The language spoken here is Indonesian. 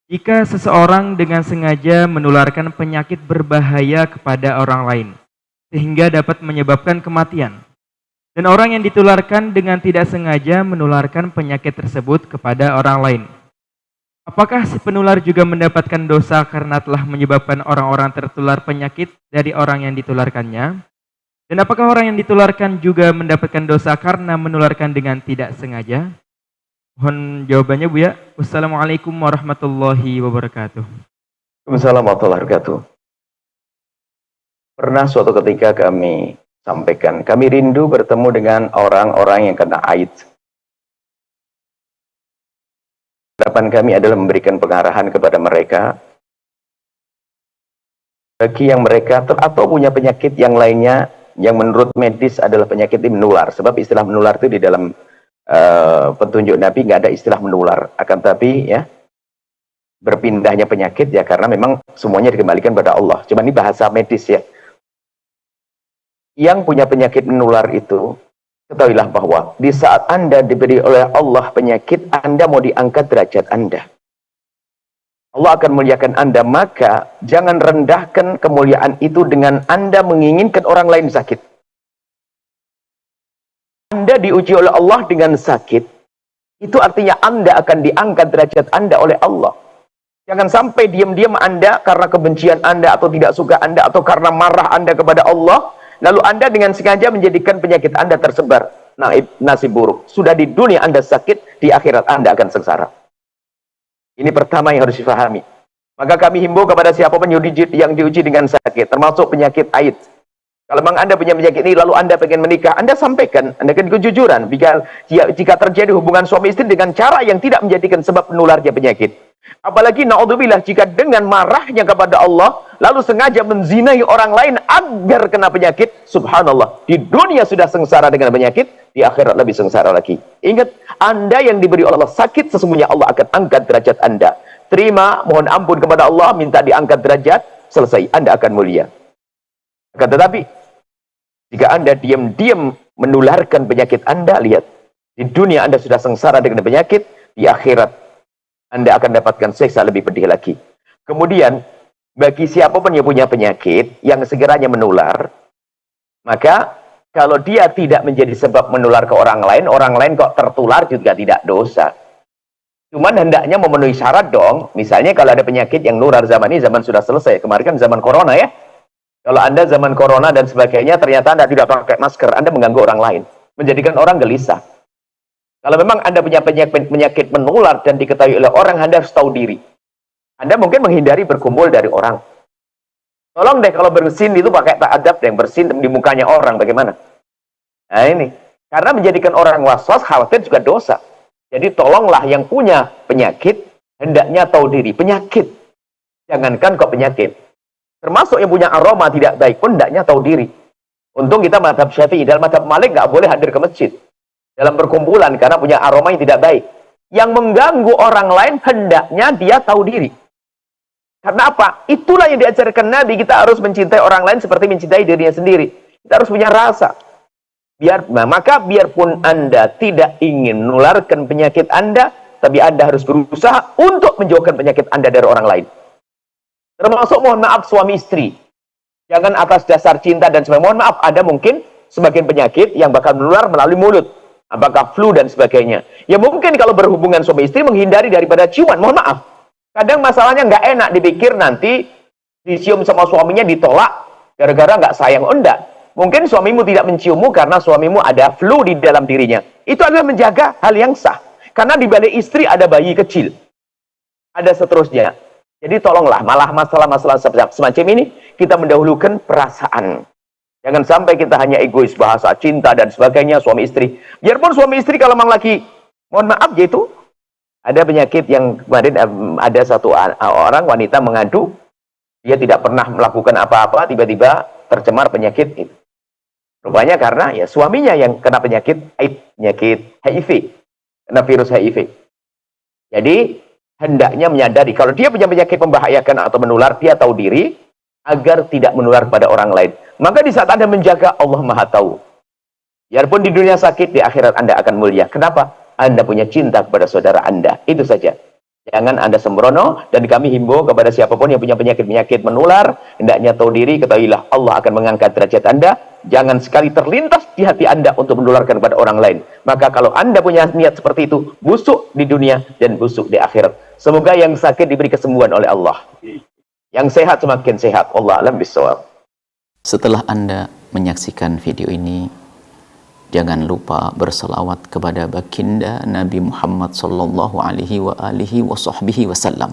Jika seseorang dengan sengaja menularkan penyakit berbahaya kepada orang lain, sehingga dapat menyebabkan kematian, dan orang yang ditularkan dengan tidak sengaja menularkan penyakit tersebut kepada orang lain, apakah si penular juga mendapatkan dosa karena telah menyebabkan orang-orang tertular penyakit dari orang yang ditularkannya? Dan apakah orang yang ditularkan juga mendapatkan dosa karena menularkan dengan tidak sengaja? Mohon jawabannya, Bu ya. Wassalamualaikum warahmatullahi wabarakatuh. Waalaikumsalam warahmatullahi wabarakatuh. Pernah suatu ketika kami sampaikan, kami rindu bertemu dengan orang-orang yang kena AIDS. Harapan kami adalah memberikan pengarahan kepada mereka, bagi yang mereka atau punya penyakit yang lainnya, yang menurut medis adalah penyakit yang menular. Sebab istilah menular itu di dalam petunjuk Nabi nggak ada istilah menular. Akan tapi ya, berpindahnya penyakit ya karena memang semuanya dikembalikan pada Allah. Cuma ini bahasa medis ya. Yang punya penyakit menular itu, ketahuilah bahwa di saat Anda diberi oleh Allah penyakit, Anda mau diangkat derajat Anda. Allah akan muliakan Anda, maka jangan rendahkan kemuliaan itu dengan Anda menginginkan orang lain sakit. Anda diuji oleh Allah dengan sakit, itu artinya Anda akan diangkat derajat Anda oleh Allah. Jangan sampai diam-diam Anda karena kebencian Anda atau tidak suka Anda atau karena marah Anda kepada Allah, lalu Anda dengan sengaja menjadikan penyakit Anda tersebar. Nasib buruk. Sudah di dunia Anda sakit, di akhirat Anda akan sengsara. Ini pertama yang harus difahami. Maka kami himbau kepada siapapun yang diuji dengan sakit, termasuk penyakit AIDS. Kalau memang Anda punya penyakit ini, lalu Anda pengen menikah, Anda sampaikan, Anda kan kejujuran. Jika terjadi hubungan suami istri dengan cara yang tidak menjadikan sebab menularnya penyakit. Apalagi naudzubillah jika dengan marahnya kepada Allah, lalu sengaja menzinai orang lain agar kena penyakit, subhanallah. Di dunia sudah sengsara dengan penyakit, di akhirat lebih sengsara lagi. Ingat, Anda yang diberi oleh Allah sakit, sesungguhnya Allah akan angkat derajat Anda. Terima, mohon ampun kepada Allah, minta diangkat derajat, selesai, Anda akan mulia. Akan tetapi, jika Anda diam-diam menularkan penyakit Anda, lihat, di dunia Anda sudah sengsara dengan penyakit, di akhirat Anda akan dapatkan siksa lebih pedih lagi. Kemudian, bagi siapapun yang punya penyakit, yang segera menular, maka kalau dia tidak menjadi sebab menular ke orang lain kok tertular juga tidak dosa. Cuman hendaknya memenuhi syarat dong. Misalnya kalau ada penyakit yang nular zaman ini, zaman sudah selesai. Kemarin kan zaman corona ya. Kalau Anda zaman corona dan sebagainya, ternyata Anda tidak pakai masker, Anda mengganggu orang lain. Menjadikan orang gelisah. Kalau memang Anda punya penyakit menular dan diketahui oleh orang, Anda harus tahu diri. Anda mungkin menghindari berkumpul dari orang. Tolong deh kalau bersin itu pakai ta'adab yang bersin di mukanya orang, bagaimana? Nah ini. Karena menjadikan orang was-was, khawatir juga dosa. Jadi tolonglah yang punya penyakit, hendaknya tahu diri. Penyakit. Jangankan kok penyakit. Termasuk yang punya aroma tidak baik pun hendaknya tahu diri. Untung kita mazhab Syafi'i, dalam mazhab Malik nggak boleh hadir ke masjid. Dalam perkumpulan karena punya aroma yang tidak baik. Yang mengganggu orang lain hendaknya dia tahu diri. Karena apa? Itulah yang diajarkan Nabi, kita harus mencintai orang lain seperti mencintai dirinya sendiri. Kita harus punya rasa. Maka biarpun Anda tidak ingin menularkan penyakit Anda, tapi Anda harus berusaha untuk menjauhkan penyakit Anda dari orang lain. Termasuk mohon maaf suami istri. Jangan atas dasar cinta dan sebagainya. Mohon maaf, ada mungkin sebagian penyakit yang bakal menular melalui mulut. Apakah flu dan sebagainya. Ya mungkin kalau berhubungan suami istri menghindari daripada ciuman. Mohon maaf. Kadang masalahnya nggak enak dipikir nanti dicium sama suaminya ditolak gara-gara nggak sayang. Oh enggak. Mungkin suamimu tidak menciummu karena suamimu ada flu di dalam dirinya. Itu adalah menjaga hal yang sah. Karena di balik istri ada bayi kecil. Ada seterusnya. Jadi tolonglah, malah masalah-masalah semacam ini, kita mendahulukan perasaan. Jangan sampai kita hanya egois, bahasa cinta dan sebagainya, suami istri. Biarpun suami istri kalau memang lagi, mohon maaf yaitu, ada penyakit yang kemarin ada satu orang wanita mengadu, dia tidak pernah melakukan apa-apa, tiba-tiba tercemar penyakit itu. Rupanya karena ya suaminya yang kena penyakit HIV, kena virus HIV. Jadi hendaknya menyadari kalau dia punya penyakit membahayakan atau menular, dia tahu diri agar tidak menular pada orang lain. Maka di saat Anda menjaga, Allah Maha tahu. Biarpun di dunia sakit, di akhirat Anda akan mulia. Kenapa? Anda punya cinta kepada saudara Anda. Itu saja. Jangan Anda sembrono, dan kami himbau kepada siapapun yang punya penyakit-penyakit menular, hendaknya tahu diri, ketahuilah Allah akan mengangkat derajat Anda. Jangan sekali terlintas di hati Anda untuk menularkan kepada orang lain. Maka kalau Anda punya niat seperti itu, busuk di dunia dan busuk di akhirat. Semoga yang sakit diberi kesembuhan oleh Allah. Yang sehat semakin sehat. Allah alam bisawab. Setelah Anda menyaksikan video ini, jangan lupa berselawat kepada baginda Nabi Muhammad sallallahu alaihi wa alihi wa sahbihi wasallam.